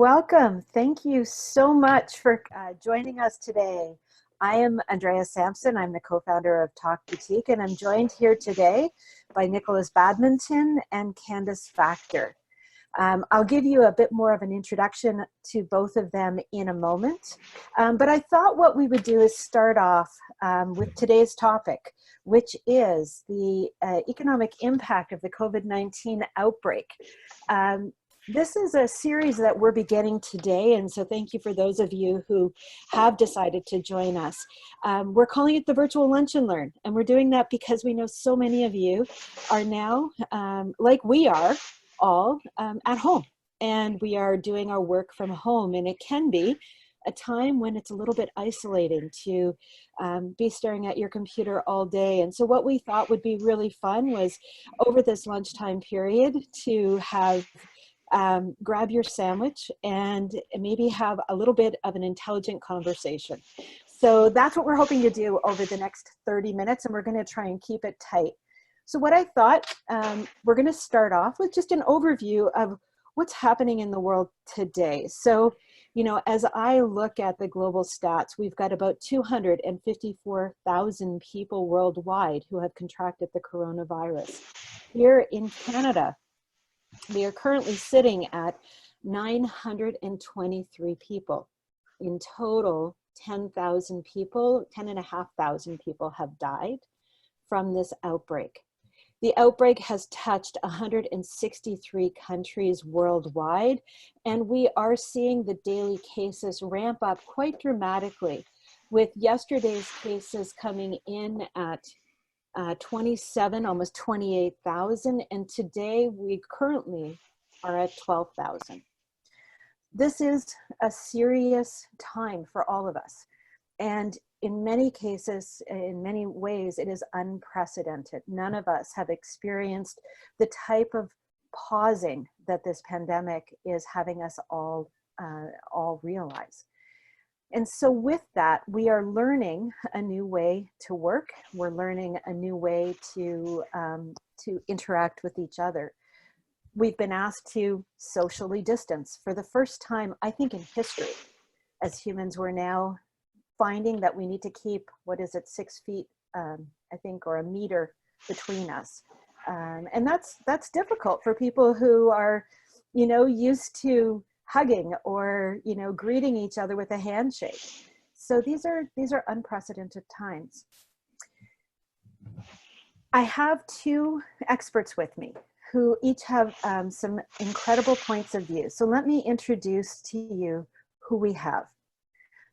Welcome. Thank you so much for joining us today. I am Andrea Sampson. I'm the co-founder of Talk Boutique, and I'm joined here today by Nikolas Badminton and Candice Faktor. I'll give you a bit more of an introduction to both of them in a moment, but I thought what we would do is start off with today's topic, which is the economic impact of the COVID-19 outbreak. This is a series that we're beginning today, and so thank you for those of you who have decided to join us. We're calling it the Virtual Lunch and Learn, and we're doing that because we know so many of you are now, like we are, all at home, and we are doing our work from home, and it can be a time when it's a little bit isolating to be staring at your computer all day. And so what we thought would be really fun was over this lunchtime period to have grab your sandwich and maybe have a little bit of an intelligent conversation. So that's what we're hoping to do over the next 30 minutes, and we're going to try and keep it tight. So what I thought, we're going to start off with just an overview of what's happening in the world today. So, you know, as I look at the global stats, we've got about 254,000 people worldwide who have contracted the coronavirus. Here in Canada, we are currently sitting at 923 people. In total, 10,000 people, 10,500 people have died from this outbreak. The outbreak has touched 163 countries worldwide, and we are seeing the daily cases ramp up quite dramatically, with yesterday's cases coming in at 27, almost 28,000, and today we currently are at 12,000. This is a serious time for all of us, and in many cases, in many ways, it is unprecedented. None of us have experienced the type of pausing that this pandemic is having us all realize. And so with that, we are learning a new way to work. We're learning a new way to interact with each other. We've been asked to socially distance for the first time, I think, in history. As humans, we're now finding that we need to keep, 6 feet, I think, or a meter between us. And that's difficult for people who are, you know, used to hugging or, you know, greeting each other with a handshake. So these are unprecedented times. I have two experts with me who each have some incredible points of view. So let me introduce to you who we have.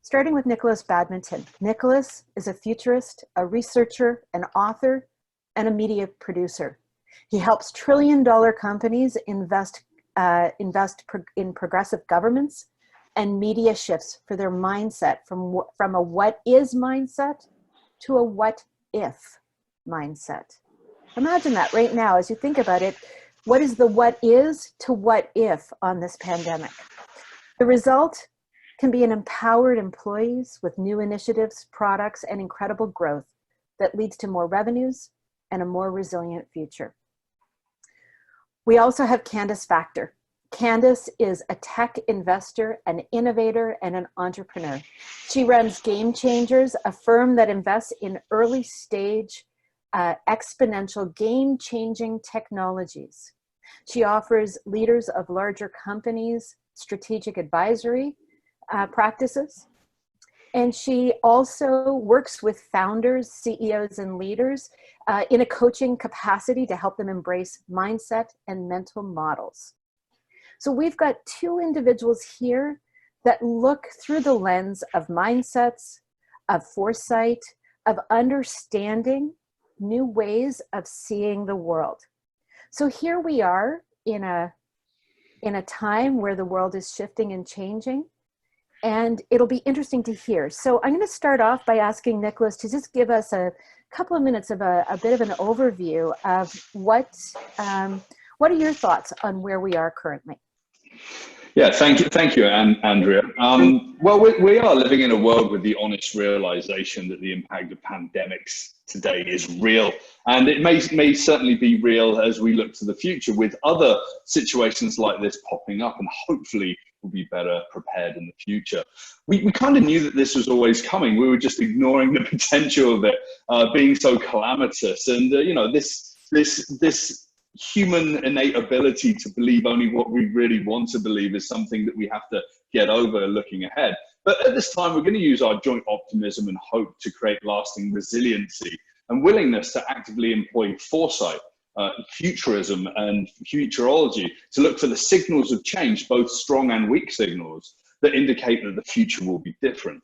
Starting with Nikolas Badminton. Nikolas is a futurist, a researcher, an author, and a media producer. He helps trillion-dollar companies invest in progressive governments and media shifts for their mindset from a what is mindset to a what if mindset. Imagine that right now as you think about it. What is the what is to what if on this pandemic? The result can be an empowered employees with new initiatives, products, and incredible growth that leads to more revenues and a more resilient future. We also have Candice Faktor. Candice is a tech investor, an innovator, and an entrepreneur. She runs Game Changers, a firm that invests in early stage exponential game-changing technologies. She offers leaders of larger companies strategic advisory practices. And she also works with founders, CEOs, and leaders in a coaching capacity to help them embrace mindset and mental models. So we've got two individuals here that look through the lens of mindsets, of foresight, of understanding new ways of seeing the world. So here we are in a time where the world is shifting and changing, and it'll be interesting to hear. So I'm going to start off by asking Nikolas to just give us a couple of minutes of a bit of an overview of what are your thoughts on where we are currently? Yeah, thank you, Andrea. Well, we are living in a world with the honest realization that the impact of pandemics today is real, and it may certainly be real as we look to the future with other situations like this popping up and hopefully will be better prepared in the future. We kind of knew that this was always coming. We were just ignoring the potential of it being so calamitous. And, you know, this human innate ability to believe only what we really want to believe is something that we have to get over looking ahead. But at this time, we're going to use our joint optimism and hope to create lasting resiliency and willingness to actively employ foresight, futurism and futurology to look for the signals of change, both strong and weak signals that indicate that the future will be different.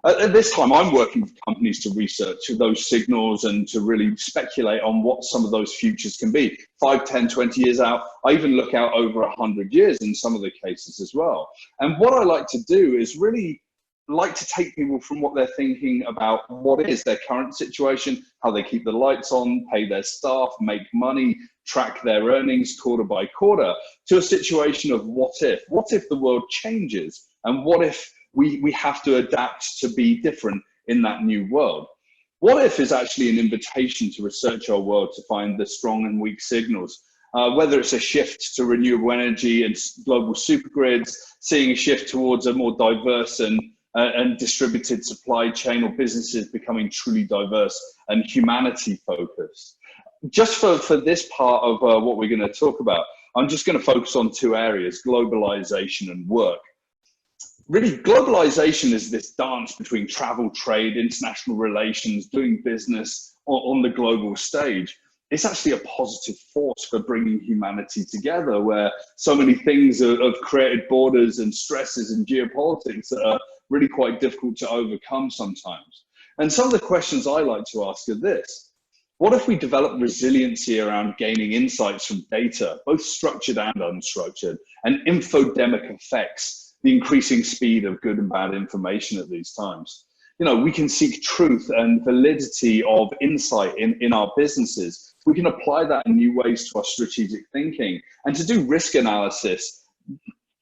At this time, I'm working with companies to research those signals and to really speculate on what some of those futures can be. 5, 10, 20 years out, I even look out over 100 years in some of the cases as well. And what I like to do is really like to take people from what they're thinking about what is their current situation, how they keep the lights on, pay their staff, make money, track their earnings quarter by quarter, to a situation of what if? What if the world changes? And what if we have to adapt to be different in that new world? What if is actually an invitation to research our world to find the strong and weak signals, whether it's a shift to renewable energy and global supergrids, seeing a shift towards a more diverse and distributed supply chain, or businesses becoming truly diverse and humanity focused. Just for this part of what we're going to talk about, I'm just going to focus on 2 areas: globalization and work. Really, globalization is this dance between travel, trade, international relations, doing business on the global stage. It's actually a positive force for bringing humanity together, where so many things have created borders and stresses and geopolitics that are really quite difficult to overcome sometimes. And some of the questions I like to ask are this: what if we develop resiliency around gaining insights from data, both structured and unstructured, and infodemic effects, the increasing speed of good and bad information at these times? You know, we can seek truth and validity of insight in our businesses. We can apply that in new ways to our strategic thinking, and to do risk analysis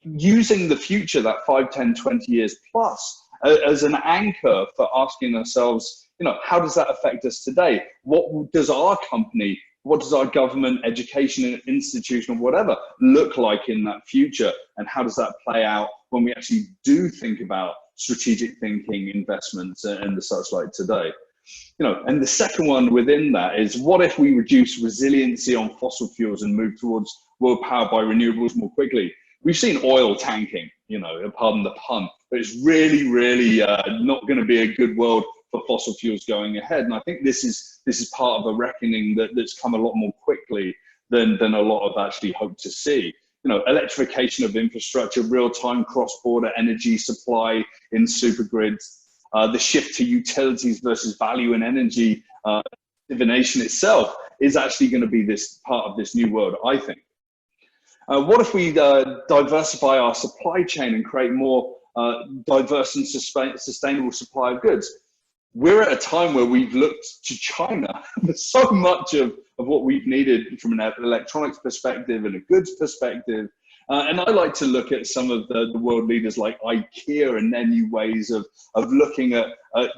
using the future, that 5, 10, 20 years plus, as an anchor for asking ourselves, you know, how does that affect us today? What does our company, what does our government, education, institution, or whatever look like in that future? And how does that play out when we actually do think about strategic thinking, investments, and the such like today? You know, and the second one within that is, what if we reduce resiliency on fossil fuels and move towards world power by renewables more quickly? We've seen oil tanking, you know, pardon the pun, but it's really, really not going to be a good world for fossil fuels going ahead. And I think this is part of a reckoning that's come a lot more quickly than a lot of actually hope to see. You know, electrification of infrastructure, real-time cross-border energy supply in supergrids, the shift to utilities versus value in energy divination itself is actually going to be this part of this new world, I think. What if we diversify our supply chain and create more diverse and sustainable supply of goods? We're at a time where we've looked to China for so much of what we've needed from an electronics perspective and a goods perspective. And I like to look at some of the world leaders like IKEA and their new ways of looking at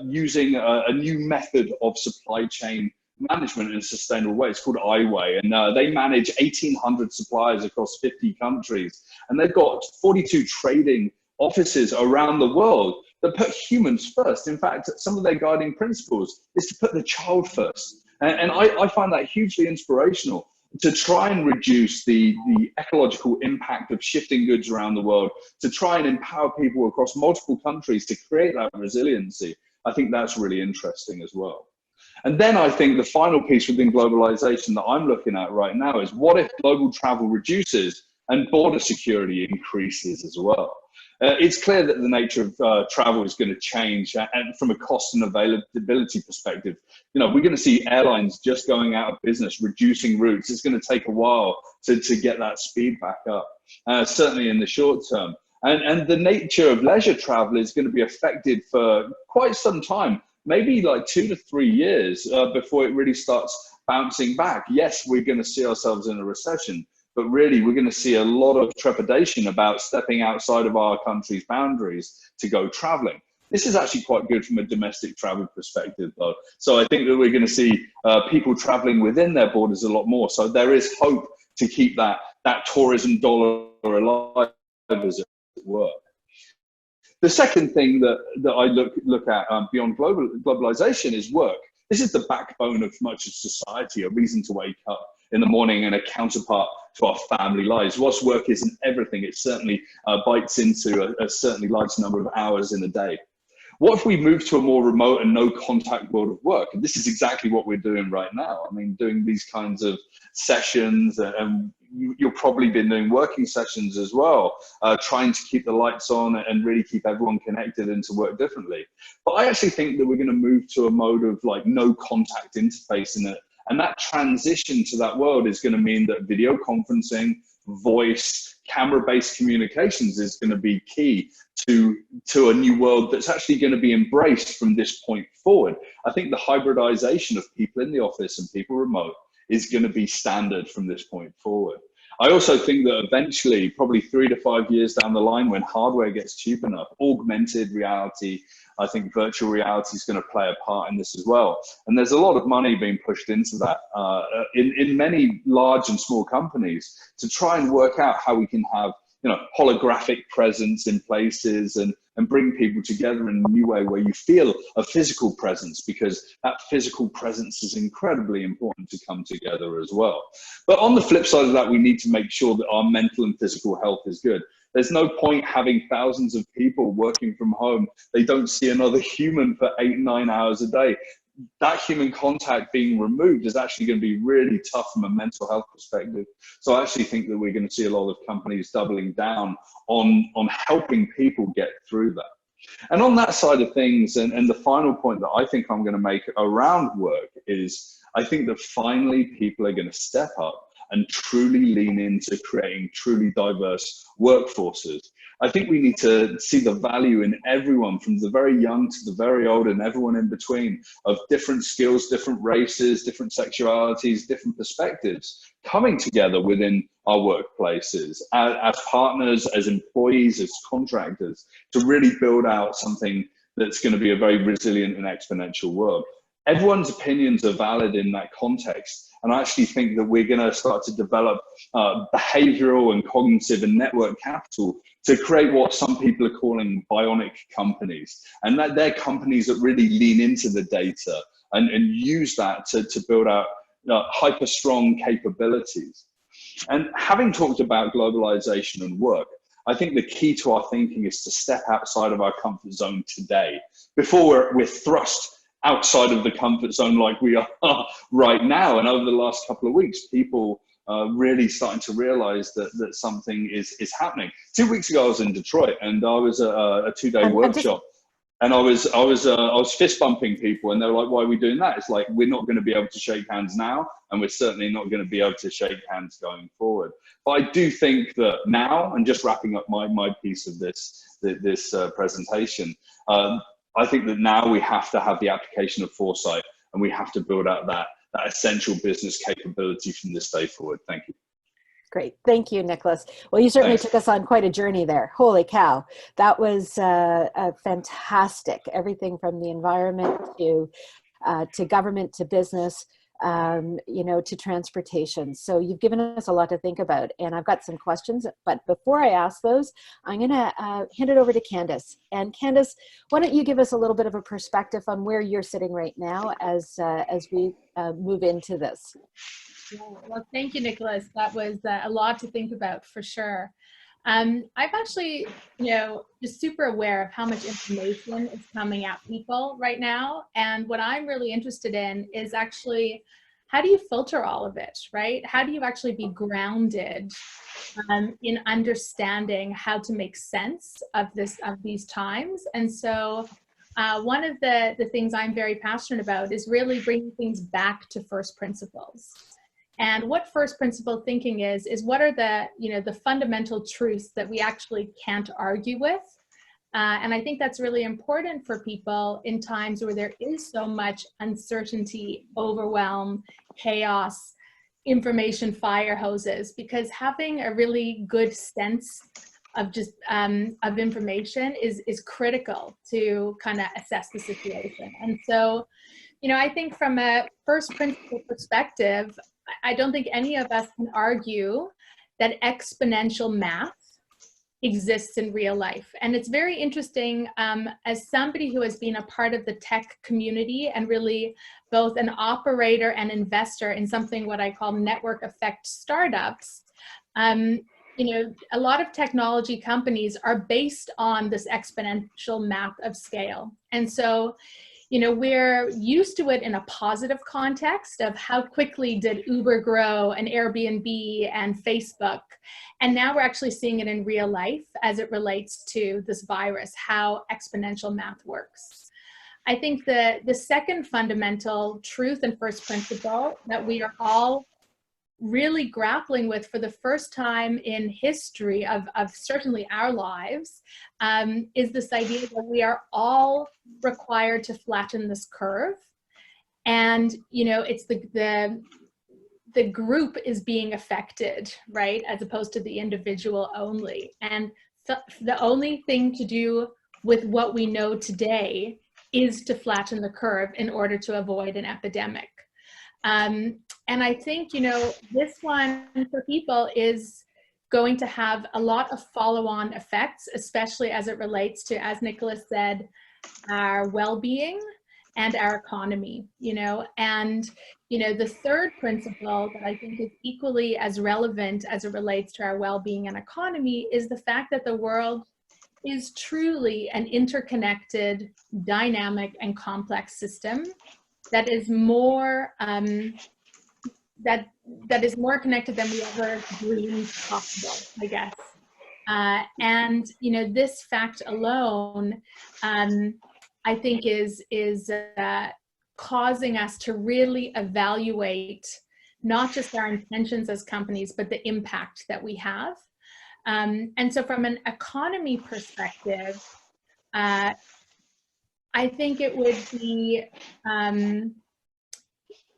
using a new method of supply chain management in a sustainable way. It's called iWay, and they manage 1,800 suppliers across 50 countries. And they've got 42 trading offices around the world that put humans first. In fact, some of their guiding principles is to put the child first. And I find that hugely inspirational, to try and reduce the ecological impact of shifting goods around the world, to try and empower people across multiple countries to create that resiliency. I think that's really interesting as well. And then I think the final piece within globalization that I'm looking at right now is, what if global travel reduces and border security increases as well? It's clear that the nature of travel is going to change, and from a cost and availability perspective, you know, we're going to see airlines just going out of business, reducing routes. It's going to take a while to get that speed back up, certainly in the short term. And the nature of leisure travel is going to be affected for quite some time, maybe like 2 to 3 years before it really starts bouncing back. Yes, we're going to see ourselves in a recession, but really we're going to see a lot of trepidation about stepping outside of our country's boundaries to go traveling. This is actually quite good from a domestic travel perspective, though. So I think that we're going to see people traveling within their borders a lot more. So there is hope to keep that tourism dollar alive, as work. The second thing that I look at beyond globalization is work. This is the backbone of much of society, a reason to wake up in the morning and a counterpart to our family lives. Whilst work isn't everything, it certainly bites into a certainly large number of hours in a day. What if we move to a more remote and no contact world of work? And this is exactly what we're doing right now. I mean, doing these kinds of sessions, and you'll probably be doing working sessions as well, trying to keep the lights on and really keep everyone connected and to work differently. But I actually think that we're going to move to a mode of like no contact interface in it. And that transition to that world is going to mean that video conferencing, voice, camera-based communications is going to be key to a new world that's actually going to be embraced from this point forward. I think the hybridization of people in the office and people remote is going to be standard from this point forward. I also think that eventually, probably 3 to 5 years down the line, when hardware gets cheap enough, augmented reality, I think virtual reality is going to play a part in this as well. And there's a lot of money being pushed into that in many large and small companies to try and work out how we can have, you know, holographic presence in places and bring people together in a new way where you feel a physical presence, because that physical presence is incredibly important to come together as well. But on the flip side of that, we need to make sure that our mental and physical health is good. There's no point having thousands of people working from home. They don't see another human for 8, 9 hours a day. That human contact being removed is actually going to be really tough from a mental health perspective. So I actually think that we're going to see a lot of companies doubling down on helping people get through that. And on that side of things, and the final point that I think I'm going to make around work is, I think that finally people are going to step up and truly lean into creating truly diverse workforces. I think we need to see the value in everyone, from the very young to the very old and everyone in between, of different skills, different races, different sexualities, different perspectives, coming together within our workplaces as partners, as employees, as contractors, to really build out something that's going to be a very resilient and exponential world. Everyone's opinions are valid in that context. And I actually think that we're going to start to develop behavioral and cognitive and network capital to create what some people are calling bionic companies. And that they're companies that really lean into the data and use that to build out hyper strong capabilities. And having talked about globalization and work, I think the key to our thinking is to step outside of our comfort zone today, before we're thrust outside of the comfort zone like we are right now. And over the last couple of weeks, people really starting to realize that something is happening. 2 weeks ago, I was in Detroit, and I was at a 2-day workshop, and I was fist bumping people, and they were like, "Why are we doing that?" It's like, we're not going to be able to shake hands now, and we're certainly not going to be able to shake hands going forward. But I do think that now, and just wrapping up my piece of this presentation, I think that now we have to have the application of foresight, and we have to build out that essential business capability from this day forward. Thank you. Great. Thank you, Nikolas. Well, you certainly took us on quite a journey there. Holy cow. That was fantastic. Everything from the environment to government to business, you know, to transportation. So you've given us a lot to think about, and I've got some questions, but before I ask those, I'm going to hand it over to Candice. And Candice, why don't you give us a little bit of a perspective on where you're sitting right now as we move into this? Yeah, well, thank you, Nikolas. That was a lot to think about for sure. I've actually, you know, just super aware of how much information is coming at people right now. And what I'm really interested in is actually, how do you filter all of it, right? How do you actually be grounded in understanding how to make sense of these times? And so one of the things I'm very passionate about is really bringing things back to first principles. And what first principle thinking is what are the fundamental truths that we actually can't argue with? And I think that's really important for people in times where there is so much uncertainty, overwhelm, chaos, information fire hoses, because having a really good sense of just of information is critical to kind of assess the situation. And so, you know, I think from a first principle perspective, I don't think any of us can argue that exponential math exists in real life. And it's very interesting, as somebody who has been a part of the tech community and really both an operator and investor in something what I call network effect startups, you know, a lot of technology companies are based on this exponential map of scale. And so, you know, we're used to it in a positive context of how quickly did Uber grow and Airbnb and Facebook. And now we're actually seeing it in real life as it relates to this virus, how exponential math works. I think the second fundamental truth and first principle that we are all really grappling with for the first time in history of certainly our lives is this idea that we are all required to flatten this curve. And, you know, it's the group is being affected, right? As opposed to the individual only. And the only thing to do with what we know today is to flatten the curve in order to avoid an epidemic. And I think, you know, this one for people is going to have a lot of follow-on effects, especially as it relates to, as Nikolas said, our well-being and our economy, you know. And, you know, the third principle that I think is equally as relevant as it relates to our well-being and economy is the fact that the world is truly an interconnected, dynamic, and complex system that is more that is more connected than we ever dreamed possible, I guess. And you know, this fact alone, I think, is causing us to really evaluate not just our intentions as companies, but the impact that we have. And so, from an economy perspective, I think it would be.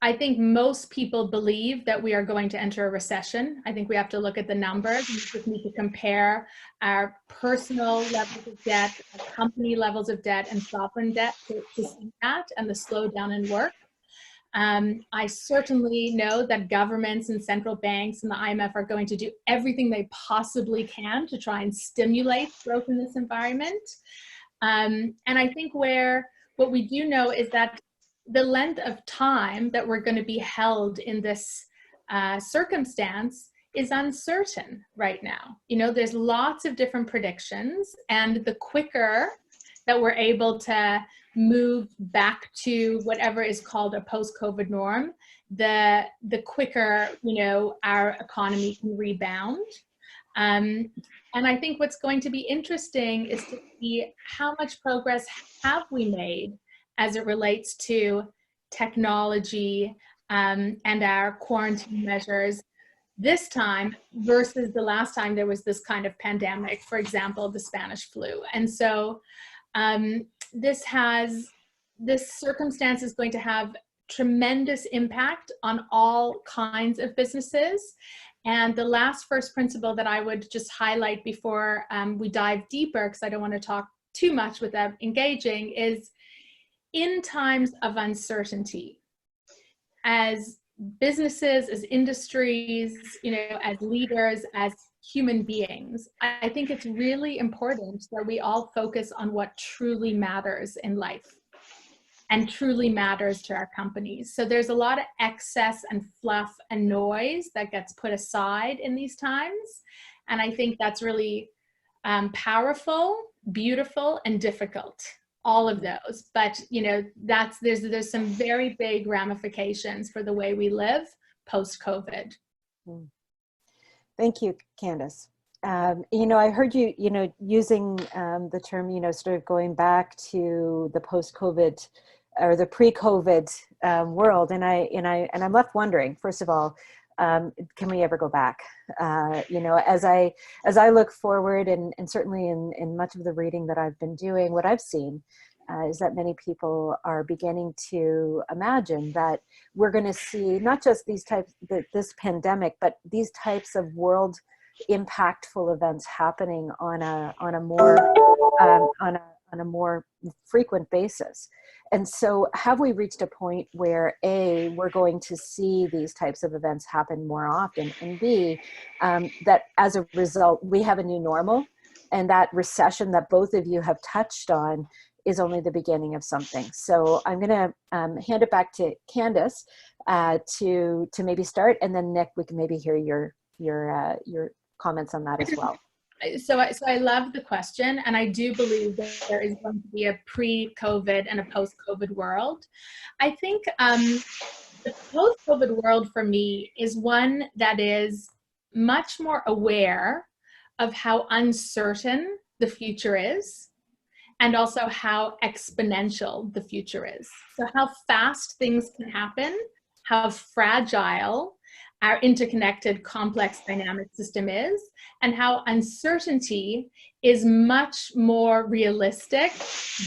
I think most people believe that we are going to enter a recession. I think we have to look at the numbers. We just need to compare our personal levels of debt, our company levels of debt, and sovereign debt to see that and the slowdown in work. I certainly know that governments and central banks and the IMF are going to do everything they possibly can to try and stimulate growth in this environment. And I think what we do know is that the length of time that we're going to be held in this circumstance is uncertain right now. You know, there's lots of different predictions, and the quicker that we're able to move back to whatever is called a post-COVID norm, the quicker, you know, our economy can rebound. And I think what's going to be interesting is to see how much progress have we made as it relates to technology and our quarantine measures this time versus the last time there was this kind of pandemic, for example, the Spanish flu. And so this circumstance is going to have tremendous impact on all kinds of businesses. And the last first principle that I would just highlight before we dive deeper, because I don't want to talk too much without engaging, is in times of uncertainty, as businesses, as industries, you know, as leaders, as human beings, I think it's really important that we all focus on what truly matters in life and truly matters to our companies. So there's a lot of excess and fluff and noise that gets put aside in these times. And I think that's really powerful, beautiful, and difficult. All of those, but you know, there's some very big ramifications for the way we live post-COVID. Thank you, Candice. You know, I heard you, you know, using the term, you know, sort of going back to the post-COVID or the pre-COVID world, and I'm left wondering, first of all, can we ever go back? You know, as I look forward, and certainly in much of the reading that I've been doing, what I've seen is that many people are beginning to imagine that we're going to see not just these types, this pandemic, but these types of world impactful events happening on a more frequent basis. And so have we reached a point where A, we're going to see these types of events happen more often, and B, that as a result, we have a new normal And that recession that both of you have touched on is only the beginning of something. So I'm going to hand it back to Candice to maybe start, and then Nick, we can maybe hear your comments on that as well. So I love the question, and I do believe that there is going to be a pre-COVID and a post-COVID world. I think the post-COVID world for me is one that is much more aware of how uncertain the future is, and also how exponential the future is. So how fast things can happen, how fragile our interconnected, complex, dynamic system is, and how uncertainty is much more realistic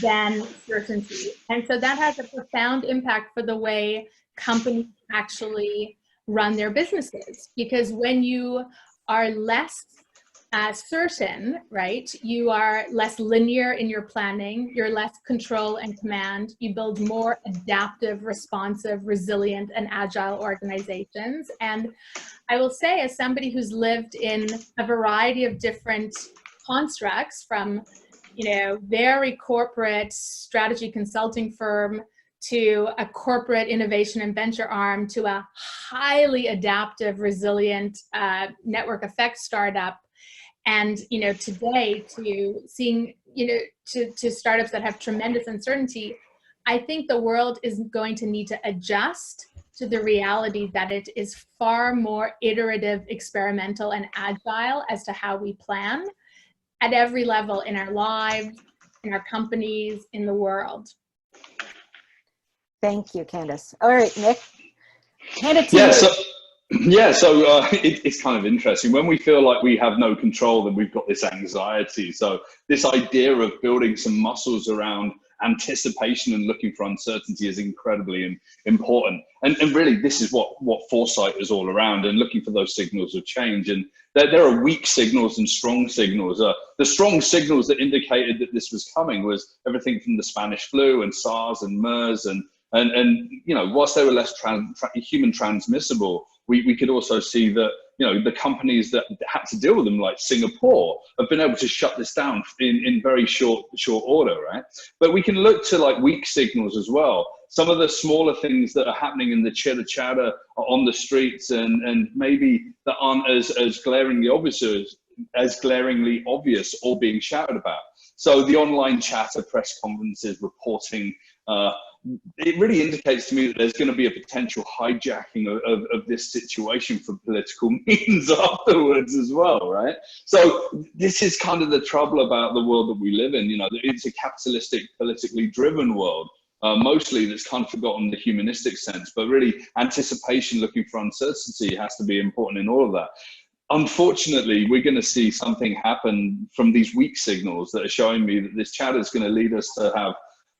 than certainty. And so that has a profound impact for the way companies actually run their businesses. Because when you are less certain, right, you are less linear in your planning, you're less control and command, you build more adaptive, responsive, resilient, and agile organizations. And I will say, as somebody who's lived in a variety of different constructs, from, you know, very corporate strategy consulting firm to a corporate innovation and venture arm to a highly adaptive, resilient network effect startup, and, you know, today to seeing, you know, to startups that have tremendous uncertainty, I think the world is going to need to adjust to the reality that it is far more iterative, experimental, and agile as to how we plan at every level in our lives, in our companies, in the world. Thank you, Candice. All right, Nick, hand it to you. So it's kind of interesting. When we feel like we have no control, then we've got this anxiety. So this idea of building some muscles around anticipation and looking for uncertainty is incredibly important. And really, this is what foresight is all around, and looking for those signals of change. And there are weak signals and strong signals. The strong signals that indicated that this was coming was everything from the Spanish flu and SARS and MERS and you know, whilst they were less human transmissible, we could also see that, you know, the companies that had to deal with them, like Singapore, have been able to shut this down in very short order, right? But we can look to like weak signals as well. Some of the smaller things that are happening in the chitter chatter on the streets, and maybe that aren't as glaringly obvious or being shouted about. So the online chatter, press conferences, reporting, it really indicates to me that there's going to be a potential hijacking of this situation for political means afterwards as well, right? So this is kind of the trouble about the world that we live in. You know, it's a capitalistic, politically driven world, mostly, that's kind of forgotten the humanistic sense, but really anticipation, looking for uncertainty, has to be important in all of that. Unfortunately, we're going to see something happen from these weak signals that are showing me that this chatter is going to lead us to have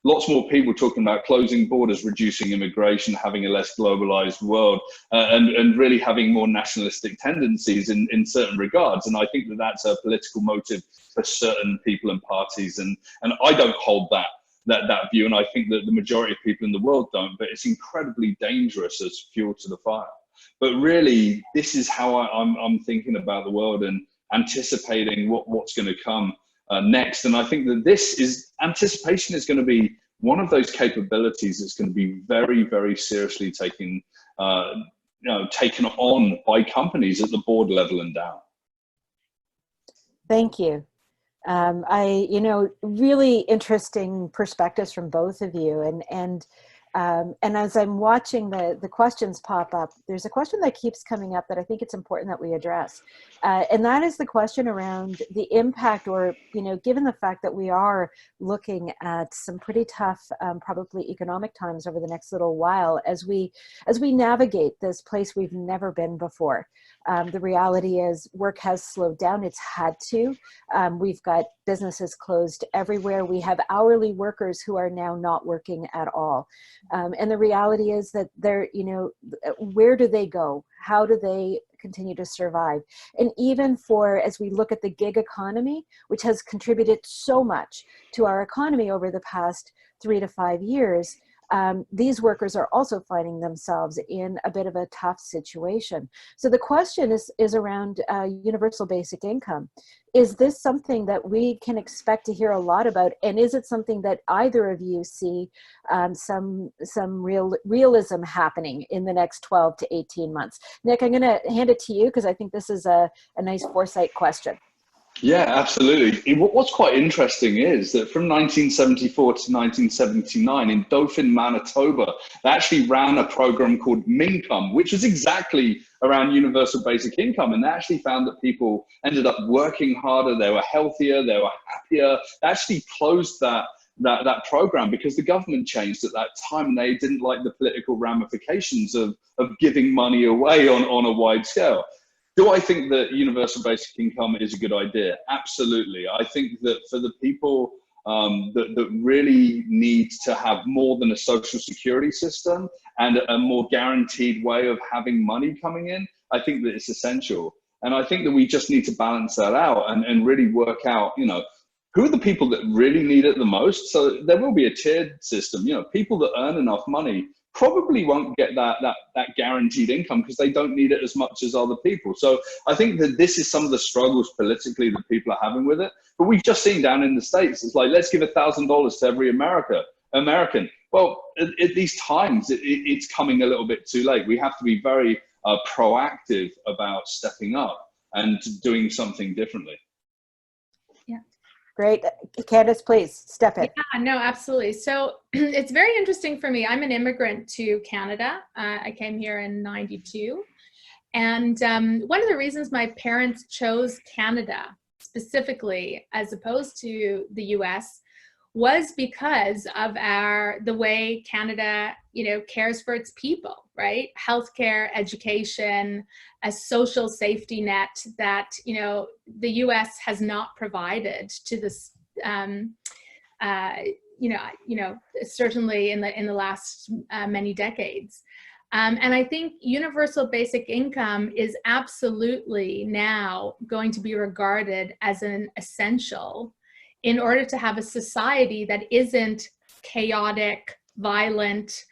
lots more people talking about closing borders, reducing immigration, having a less globalized world, and really having more nationalistic tendencies in certain regards. And I think that that's a political motive for certain people and parties. And I don't hold that view. And I think that the majority of people in the world don't, but it's incredibly dangerous as fuel to the fire. But really, this is how I'm thinking about the world and anticipating what's going to come next. And I think that anticipation is going to be one of those capabilities that's going to be very, very seriously taken on by companies at the board level and down. Thank you. Really interesting perspectives from both of you. And as I'm watching the questions pop up, there's a question that keeps coming up that I think it's important that we address. And that is the question around the impact, or, you know, given the fact that we are looking at some pretty tough, probably economic times over the next little while, as we navigate this place we've never been before. The reality is work has slowed down. It's had to. We've got businesses closed everywhere. We have hourly workers who are now not working at all. And the reality is that they're, you know, where do they go? How do they continue to survive? And even as we look at the gig economy, which has contributed so much to our economy over the past 3 to 5 years, these workers are also finding themselves in a bit of a tough situation. So the question is around universal basic income. Is this something that we can expect to hear a lot about? And is it something that either of you see some realism happening in the next 12 to 18 months? Nick, I'm going to hand it to you because I think this is a nice foresight question. Yeah, absolutely. What's quite interesting is that from 1974 to 1979 in Dauphin, Manitoba, they actually ran a program called Mincome, which was exactly around universal basic income. And they actually found that people ended up working harder, they were healthier, they were happier. They actually closed that program because the government changed at that time and they didn't like the political ramifications of giving money away on a wide scale. Do I think that universal basic income is a good idea? Absolutely. I think that for the people that really need to have more than a social security system and a more guaranteed way of having money coming in, I think that it's essential. And I think that we just need to balance that out and really work out, you know, who are the people that really need it the most? So there will be a tiered system. You know, people that earn enough money probably won't get that guaranteed income because they don't need it as much as other people. So I think that this is some of the struggles politically that people are having with it. But we've just seen down in the States, it's like, let's give $1,000 to every American. Well, at these times, it's coming a little bit too late. We have to be very proactive about stepping up and doing something differently. Great. Candice, please step in. Yeah, no, absolutely. So it's very interesting for me. I'm an immigrant to Canada. I came here in '92. And one of the reasons my parents chose Canada specifically as opposed to the US was because of the way Canada, you know, cares for its people, right? Healthcare, education, a social safety net that, you know, the US has not provided to this, certainly in the last many decades. And I think universal basic income is absolutely now going to be regarded as an essential in order to have a society that isn't chaotic, violent,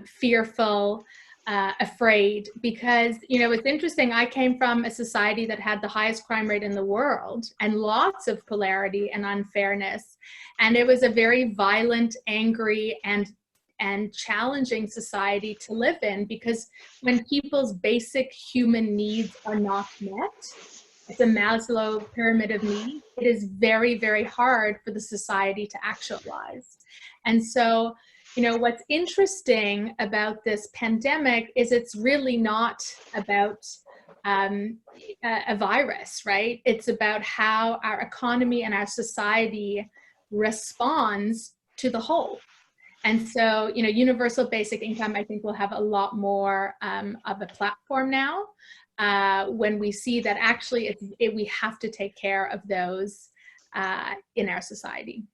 fearful, afraid. Because, you know, it's interesting, I came from a society that had the highest crime rate in the world and lots of polarity and unfairness. And it was a very violent, angry, and challenging society to live in, because when people's basic human needs are not met, it's a Maslow pyramid of needs, it is very, very hard for the society to actualize. And so, you know, what's interesting about this pandemic is it's really not about a virus, right? It's about how our economy and our society responds to the whole. And so, you know, universal basic income, I think, will have a lot more of a platform now when we see that actually we have to take care of those in our society.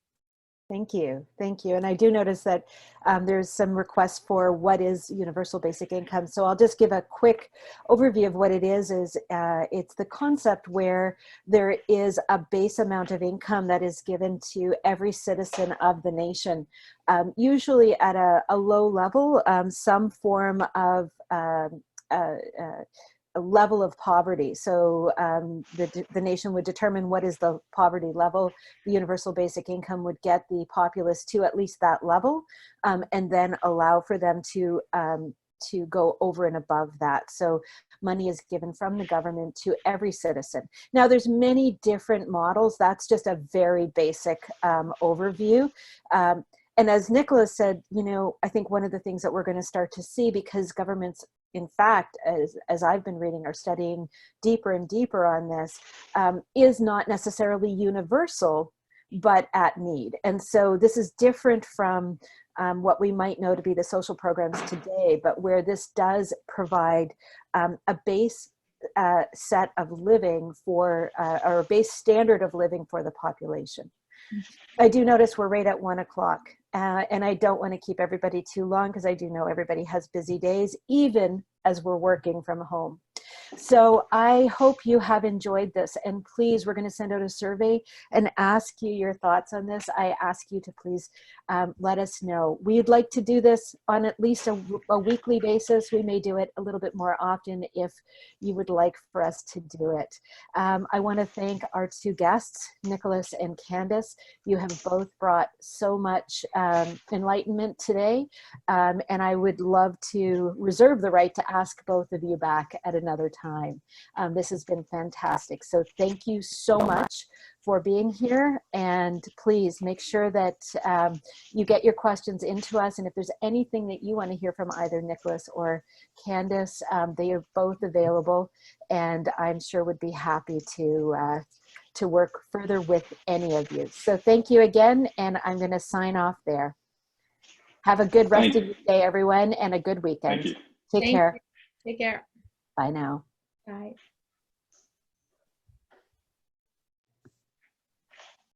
Thank you. Thank you. And I do notice that there's some requests for what is universal basic income. So I'll just give a quick overview of what it is. It's the concept where there is a base amount of income that is given to every citizen of the nation, usually at a low level, some form of a level of poverty. So the nation would determine what is the poverty level. The universal basic income would get the populace to at least that level, and then allow for them to go over and above that. So money is given from the government to every citizen. Now there's many different models. That's just a very basic overview. And as Nikolas said, you know, I think one of the things that we're going to start to see, because governments, in fact, as I've been reading, are studying deeper and deeper on this, is not necessarily universal, but at need. And so this is different from what we might know to be the social programs today, but where this does provide a base set of living for, or a base standard of living for the population. I do notice we're right at 1 o'clock, and I don't want to keep everybody too long because I do know everybody has busy days, even as we're working from home. So I hope you have enjoyed this, and please, we're going to send out a survey and ask you your thoughts on this. I ask you to please let us know. We'd like to do this on at least a weekly basis. We may do it a little bit more often if you would like for us to do it. I want to thank our two guests, Nikolas and Candice. You have both brought so much enlightenment today, and I would love to reserve the right to ask both of you back at another time. This has been fantastic. So thank you so much for being here, and please make sure that you get your questions into us, and if there's anything that you want to hear from either Nikolas or Candice, they are both available, and I'm sure would be happy to work further with any of you. So thank you again, and I'm going to sign off there. Have a good rest of your day, everyone, and a good weekend. Thank you. Take care. Take care. Bye now. Bye.